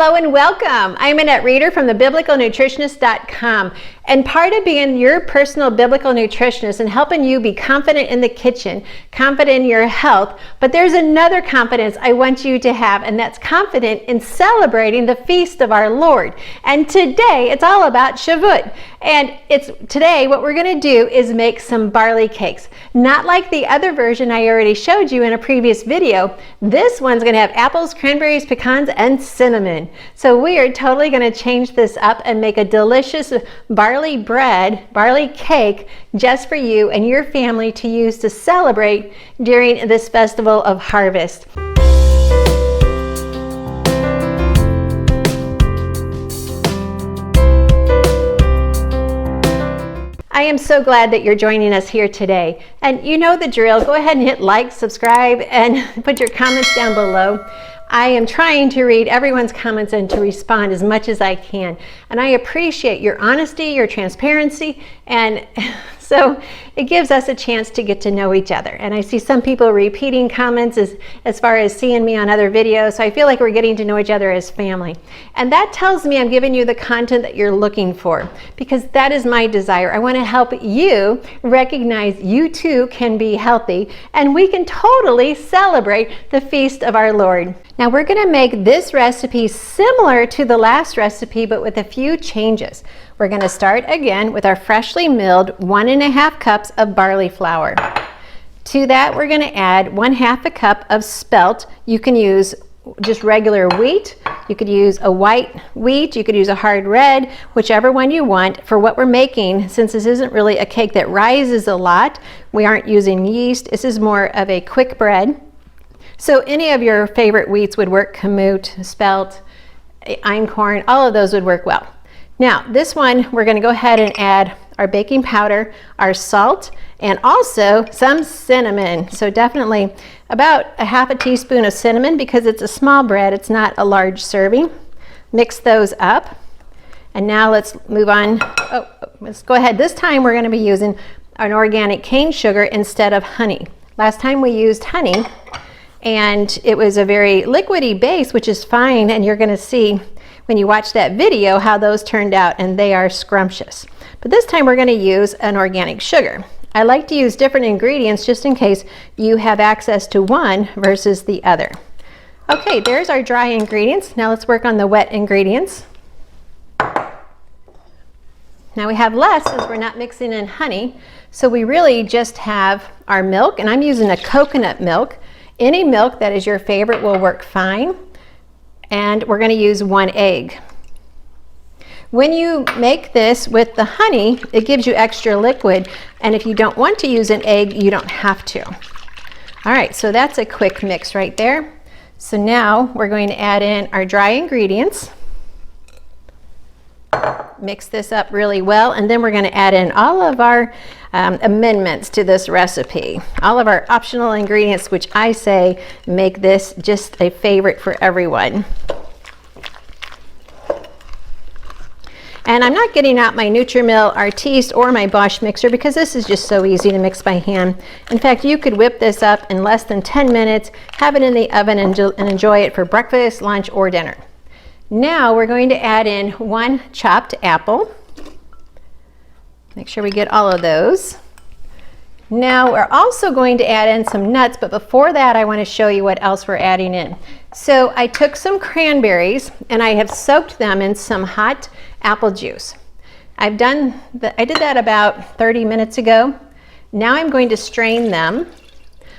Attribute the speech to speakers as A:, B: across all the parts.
A: Hello and welcome. I'm Annette Reeder from thebiblicalnutritionist.com, and part of being your personal biblical nutritionist and helping you be confident in the kitchen, confident in your health, but there's another confidence I want you to have, and that's confident in celebrating the feast of our Lord. And today it's all about Shavuot. And today what we're going to do is make some barley cakes. Not like the other version I already showed you in a previous video. This one's going to have apples, cranberries, pecans, and cinnamon. So we are totally going to change this up and make a delicious barley cake just for you and your family to use to celebrate during this festival of harvest. I am so glad that you're joining us here today. And you know the drill. Go ahead and hit like, subscribe, and put your comments down below. I am trying to read everyone's comments and to respond as much as I can. And I appreciate your honesty, your transparency, and so it gives us a chance to get to know each other. And I see some people repeating comments as far as seeing me on other videos, so I feel like we're getting to know each other as family. And that tells me I'm giving you the content that you're looking for, because that is my desire. I want to help you recognize you too can be healthy, and we can totally celebrate the feast of our Lord. Now we're going to make this recipe similar to the last recipe, but with a few changes. We're going to start again with our freshly milled 1.5 cups of barley flour. To that we're going to add 1/2 cup of spelt. You can use just regular wheat. You could use a white wheat. You could use a hard red, whichever one you want. For what we're making, since this isn't really a cake that rises a lot, we aren't using yeast. This is more of a quick bread. So any of your favorite wheats would work. Kamut, spelt, einkorn, all of those would work well. Now this one, we're going to go ahead and add our baking powder, our salt, and also some cinnamon. So definitely about 1/2 teaspoon of cinnamon, because it's a small bread, it's not a large serving. Mix those up. And now let's move on. Let's go ahead. This time we're going to be using an organic cane sugar instead of honey. Last time we used honey, and it was a very liquidy base, which is fine, and you're going to see when you watch that video how those turned out, and they are scrumptious. But this time we're going to use an organic sugar. I like to use different ingredients just in case you have access to one versus the other. Okay, there's our dry ingredients. Now let's work on the wet ingredients. Now we have less as we're not mixing in honey, so we really just have our milk, and I'm using a coconut milk. Any milk that is your favorite will work fine. And we're going to use 1 egg. When you make this with the honey, it gives you extra liquid, and if you don't want to use an egg, you don't have to. All right, so that's a quick mix right there. So now we're going to add in our dry ingredients. Mix this up really well, and then we're going to add in all of our amendments to this recipe. All of our optional ingredients, which I say make this just a favorite for everyone. And I'm not getting out my Nutri-Mill Artiste or my Bosch mixer, because this is just so easy to mix by hand. In fact, you could whip this up in less than 10 minutes, have it in the oven, and enjoy it for breakfast, lunch, or dinner. Now we're going to add in 1 chopped apple. Make sure we get all of those. Now we're also going to add in some nuts, but before that I want to show you what else we're adding in. So I took some cranberries and I have soaked them in some hot apple juice. I did that about 30 minutes ago. Now I'm going to strain them.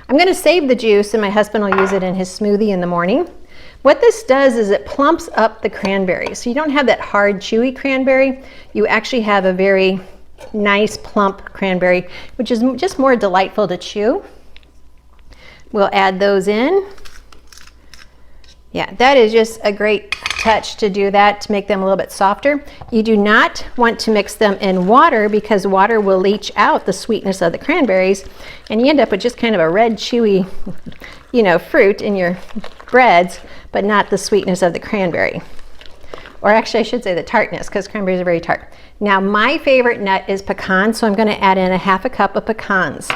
A: I'm going to save the juice, and my husband will use it in his smoothie in the morning. What this does is it plumps up the cranberries. So you don't have that hard, chewy cranberry. You actually have a very nice, plump cranberry, which is just more delightful to chew. We'll add those in. Yeah, that is just a great touch to do that, to make them a little bit softer. You do not want to mix them in water, because water will leach out the sweetness of the cranberries, and you end up with just kind of a red, chewy, fruit in your breads, but not the sweetness of the cranberry. Or actually, I should say the tartness, because cranberries are very tart. Now, my favorite nut is pecan, so I'm going to add in 1/2 cup of pecans.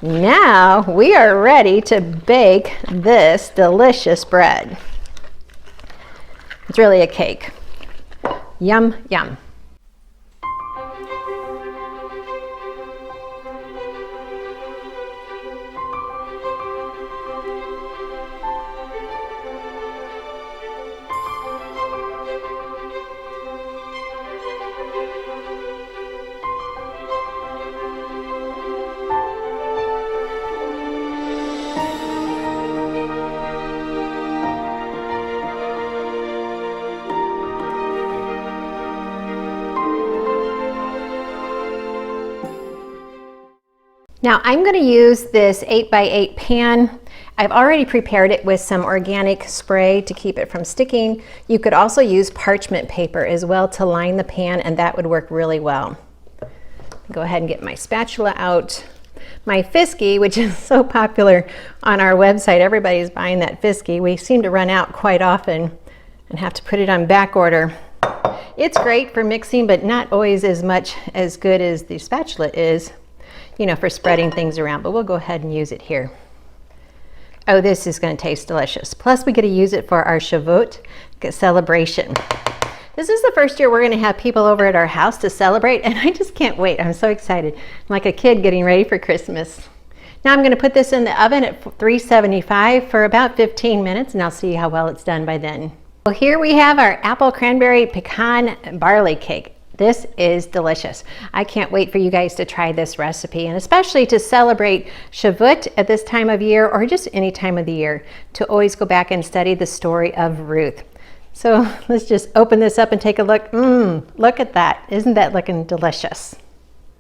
A: Now we are ready to bake this delicious bread. It's really a cake. Yum, yum. Now I'm going to use this 8x8 pan. I've already prepared it with some organic spray to keep it from sticking. You could also use parchment paper as well to line the pan, and that would work really well. Go ahead and get my spatula out. My Fisky, which is so popular on our website, everybody's buying that Fisky. We seem to run out quite often and have to put it on back order. It's great for mixing, but not always as good as the spatula is, you know, for spreading things around, but we'll go ahead and use it here. Oh, this is going to taste delicious. Plus, we get to use it for our Shavuot celebration. This is the first year we're going to have people over at our house to celebrate, and I just can't wait. I'm so excited. I'm like a kid getting ready for Christmas. Now I'm going to put this in the oven at 375 for about 15 minutes, and I'll see how well it's done by then. Well, here we have our apple cranberry pecan barley cake. This is delicious. I can't wait for you guys to try this recipe, and especially to celebrate Shavuot at this time of year, or just any time of the year, to always go back and study the story of Ruth. So let's just open this up and take a look. Look at that. Isn't that looking delicious?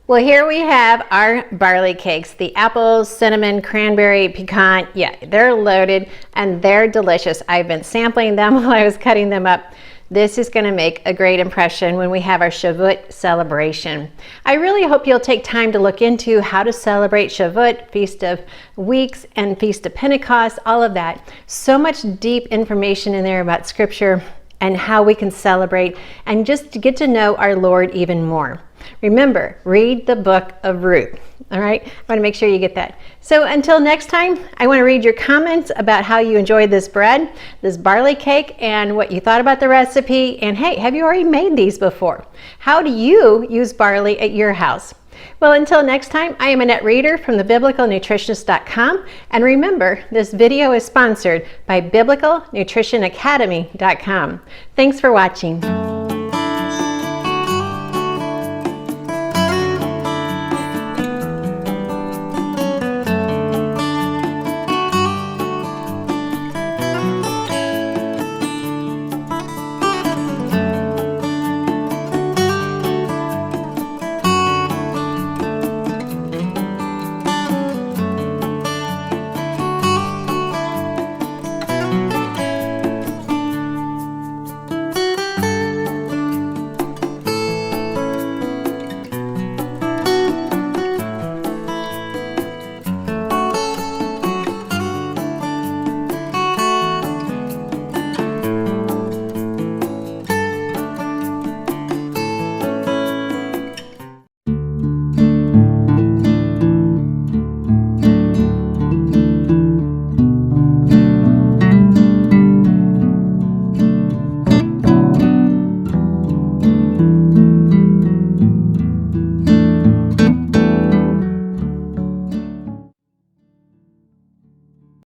A: Well, here we have our barley cakes, the apples, cinnamon, cranberry, pecan. Yeah, they're loaded and they're delicious. I've been sampling them while I was cutting them up. This is going to make a great impression when we have our Shavuot celebration. I really hope you'll take time to look into how to celebrate Shavuot, Feast of Weeks, and Feast of Pentecost, all of that. So much deep information in there about Scripture and how we can celebrate and just to get to know our Lord even more. Remember, read the book of Ruth. All right, I want to make sure you get that. So until next time, I want to read your comments about how you enjoyed this bread, this barley cake, and what you thought about the recipe. And hey, have you already made these before? How do you use barley at your house? Well, until next time, I am Annette Reeder from thebiblicalnutritionist.com. And remember, this video is sponsored by biblicalnutritionacademy.com. Thanks for watching.